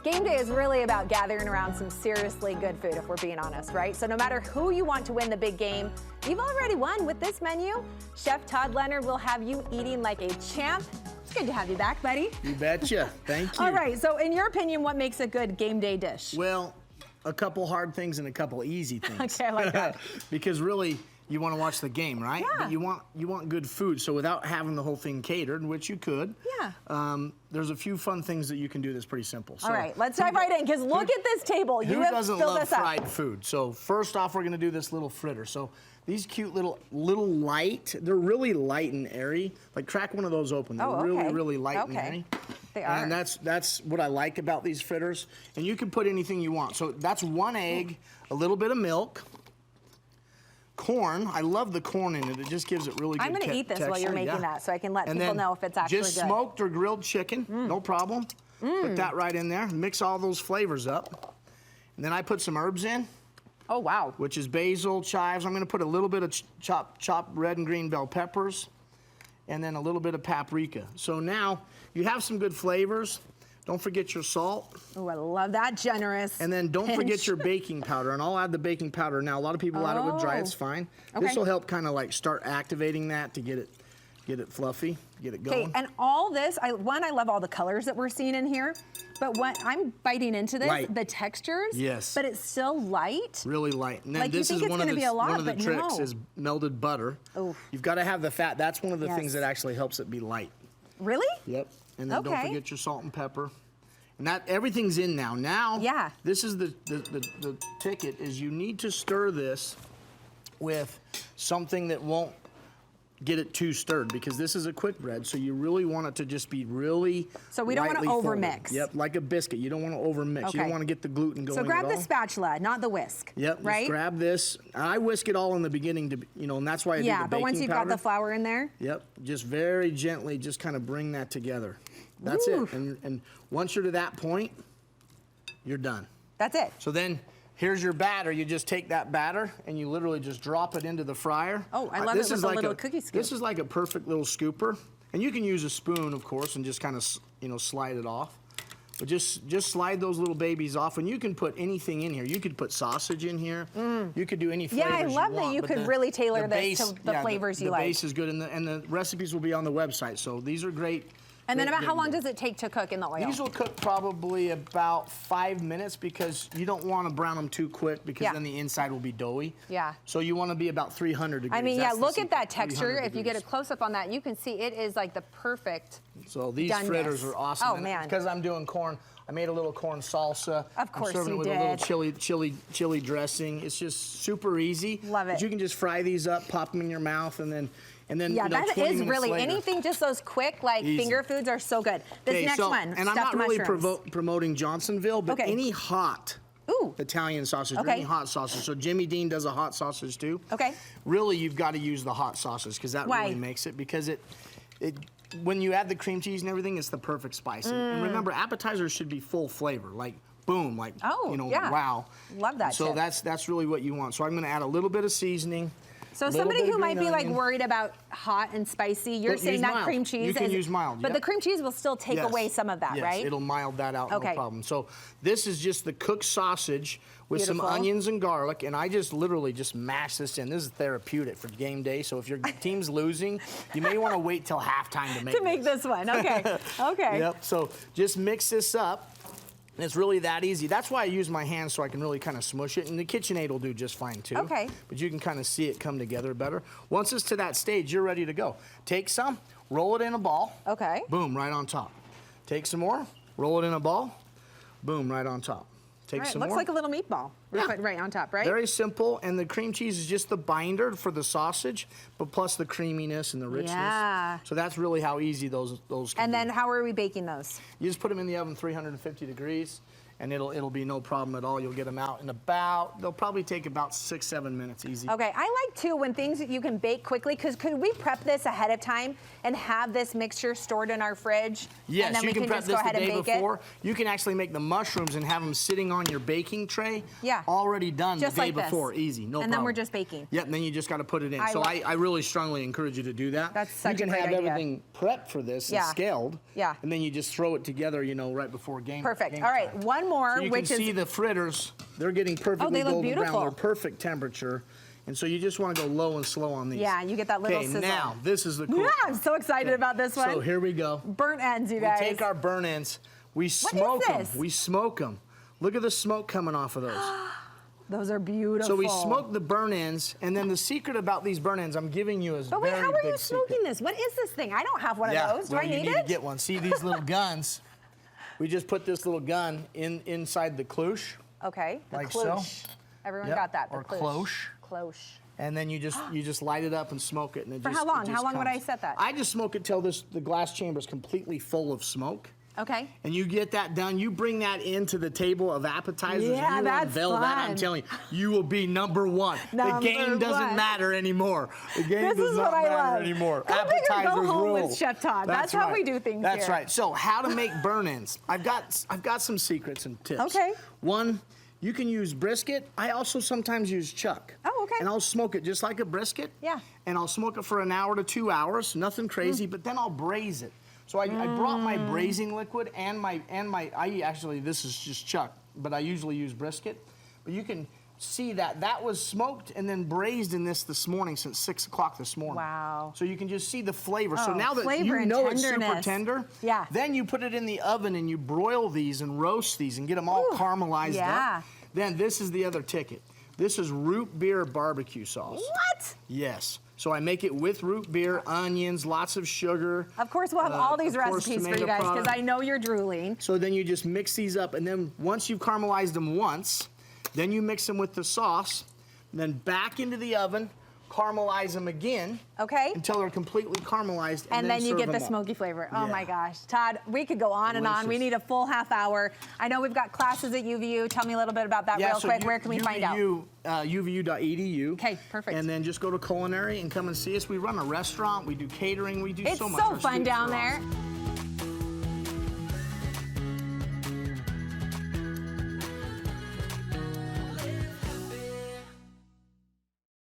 Game day is really about gathering around some seriously good food, if we're being honest, right? So no matter who you want to win the big game, you've already won with this menu. Chef Todd Leonard will have you eating like a champ. It's good to have you back, buddy. You betcha. Thank you. All right, so in your opinion, what makes a good game day dish? Well, a couple hard things and a couple easy things. Okay, I like that. Because really, you want to watch the game, right? Yeah. But you want good food. So without having the whole thing catered, which you could, there's a few fun things that you can do that's pretty simple. So all right, let's dive right in, because look at this table. You have doesn't filled love this up. fried food? So first off, we're going to do this little fritter. So these cute little light, they're really light and airy. Like crack one of those open. They're really light and airy. They are. And that's what I like about these fritters. And you can put anything you want. So that's 1 egg, a little bit of milk, corn. I love the corn in it. It just gives it really good I'm going to eat this while you're making that, so I can let people know if it's actually just good. Smoked or grilled chicken, no problem. Put that right in there. Mix all those flavors up. And then I put some herbs in. Oh, wow. Which is basil, chives. I'm going to put a little bit of chopped red and green bell peppers, and then a little bit of paprika. So now you have some good flavors. Don't forget your salt. Oh, I love that, generous. And then don't forget your baking powder, and I'll add the baking powder now. A lot of people add it with dry, it's fine. This will help kind of like start activating that to get it fluffy, get it going. Okay, and all this, I love all the colors that we're seeing in here, but when I'm biting into this, the textures, but it's still light. Really light. And then like this you think is one of the tricks no. is melted butter. Oof. You've got to have the fat. That's one of the things that actually helps it be light. Really? Yep. And then don't forget your salt and pepper. And that everything's in now. Now, this is the ticket is you need to stir this with something that won't get it too stirred, because this is a quick bread, so you really want it to just be really So we don't want to overmix. Yep, like a biscuit. You don't want to overmix. You don't want to get the gluten going. So grab the spatula, not the whisk. Yep, right? Just grab this. I whisk it all in the beginning to, and that's why I do the baking powder. But once you've got the flour in there? Yep, just very gently just kind of bring that together. That's it. And once you're to that point, you're done. That's it. So then, here's your batter. You just take that batter and you literally just drop it into the fryer. Oh, I love it with a little cookie scoop. This is like a perfect little scooper. And you can use a spoon, of course, and just kind of, slide it off. But just slide those little babies off, and you can put anything in here. You could put sausage in here. You could do any flavors I love that you could really tailor this to the flavors you like. The base is good, and the recipes will be on the website. So these are great. And then about how long does it take to cook in the oil? These will cook probably about 5 minutes, because you don't want to brown them too quick, because then the inside will be doughy. Yeah. So you want to be about 300 degrees. I mean, look at that texture. If you get a close-up on that, you can see it is like the perfect So these fritters are awesome. Oh, man. Because I'm doing corn, I made a little corn salsa. Of course you did. I'm serving it with a little chili dressing. It's just super easy. Love it. But you can just fry these up, pop them in your mouth, and then that is really anything. Just those quick finger foods are so good. This next one, and I'm not really promoting Johnsonville, but any hot Italian sausage, or any hot sausage. So Jimmy Dean does a hot sausage too. Okay. Really, you've got to use the hot sausage, because that really makes it. Because when you add the cream cheese and everything, it's the perfect spice. And remember, appetizers should be full flavor, like boom, like wow. Love that. So that's really what you want. So I'm going to add a little bit of seasoning. So somebody who might be worried about hot and spicy, you're saying that cream cheese. You can use mild. But the cream cheese will still take away some of that, right? Yes, it'll mild that out, no problem. So this is just the cooked sausage with some onions and garlic, and I just literally just mash this in. This is therapeutic for game day. So if your team's losing, you may want to wait till halftime to make this one. Okay. Okay. Yep. So just mix this up. And it's really that easy. That's why I use my hands, so I can really kind of smush it. And the KitchenAid will do just fine too. Okay. But you can kind of see it come together better. Once it's to that stage, you're ready to go. Take some, roll it in a ball. Okay. Boom, right on top. Take some more, roll it in a ball. Boom, right on top. Take some more. Looks like a little meatball. Right on top, right? Very simple, and the cream cheese is just the binder for the sausage, but plus the creaminess and the richness. Yeah. So that's really how easy those can And be. then how are we baking those? You just put them in the oven 350 degrees, and it'll be no problem at all. You'll get them out in they'll probably take about 6-7 minutes, easy. Okay, I like too when things that you can bake quickly, because could we prep this ahead of time and have this mixture stored in our fridge? Yes, and then you we can prep just this go ahead the day and bake before. it. You can actually make the mushrooms and have them sitting on your baking tray, already done just the day like before, this. easy, no problem. And then we're just baking. Yep, and then you just got to put it in. So I really strongly encourage you to do that. That's such a great You can have idea. everything prepped for this and scaled, and then you just throw it together, you know, right before game. Perfect. Game All right, time. one more, so you which can see is the fritters. They're getting perfectly look golden beautiful. brown. They're perfect temperature. And so you just want to go low and slow on these. Yeah, you get that little sizzle. Okay, now this is the cool. Yeah, I'm so excited about this one. So here we go. Burnt ends, you guys. We take our burnt ends, we smoke them. this? We smoke them. Look at the smoke coming off of those. Those are beautiful. So we smoke the burnt ends, and then the secret about these burnt ends I'm giving you is But wait, very how are you big smoking secret. this? What is this thing? I don't have one of those. Do I you need need it? to get one. See these little guns? We just put this little gun inside the cloche. Okay, the like cloche. so. Everyone got that. The Or cloche. Cloche. And then you just light it up and smoke it, and it For just, how long? it just How long would comes. I set that? I just smoke it till the glass chamber is completely full of smoke. Okay. And you get that done. You bring that into the table of appetizers. Yeah, you that's unveil that. I'm fun. telling you, you will be number one. The game doesn't one. matter anymore. The game This does is not what I matter love. anymore. Go big or go Appetizers home rule. with Chef Todd. That's how we do things That's here. right. So how to make burn-ins? I've got some secrets and tips. Okay. One, you can use brisket. I also sometimes use chuck. Oh, okay. And I'll smoke it just like a brisket. Yeah. And I'll smoke it for 1 hour to 2 hours. Nothing crazy. But then I'll braise it. So I brought my braising liquid and this is just chuck, but I usually use brisket. But you can see that was smoked and then braised in this morning since 6 o'clock this morning. Wow. So you can just see the flavor. So Oh, now that flavor you know and it's super tenderness. tender, then you put it in the oven and you broil these and roast these and get them all caramelized up. Then this is the other ticket. This is root beer barbecue sauce. What? Yes. So I make it with root beer, onions, lots of sugar. Of course, we'll have all these recipes for you guys because I know you're drooling. So then you just mix these up, and then once you've caramelized them once, then you mix them with the sauce, then back into the oven, caramelize them again. Okay. Until they're completely caramelized. And then you serve get the them up. smoky flavor. Oh Yeah. my gosh. Todd, we could go on and on. We Delicious. need a full half hour. I know we've got classes at UVU. Tell me a little bit about that real quick. Where can we find out? UVU.edu. Okay, perfect. And then just go to culinary and come and see us. We run a restaurant. We do catering. We do so much. It's so Our fun students down are there. awesome.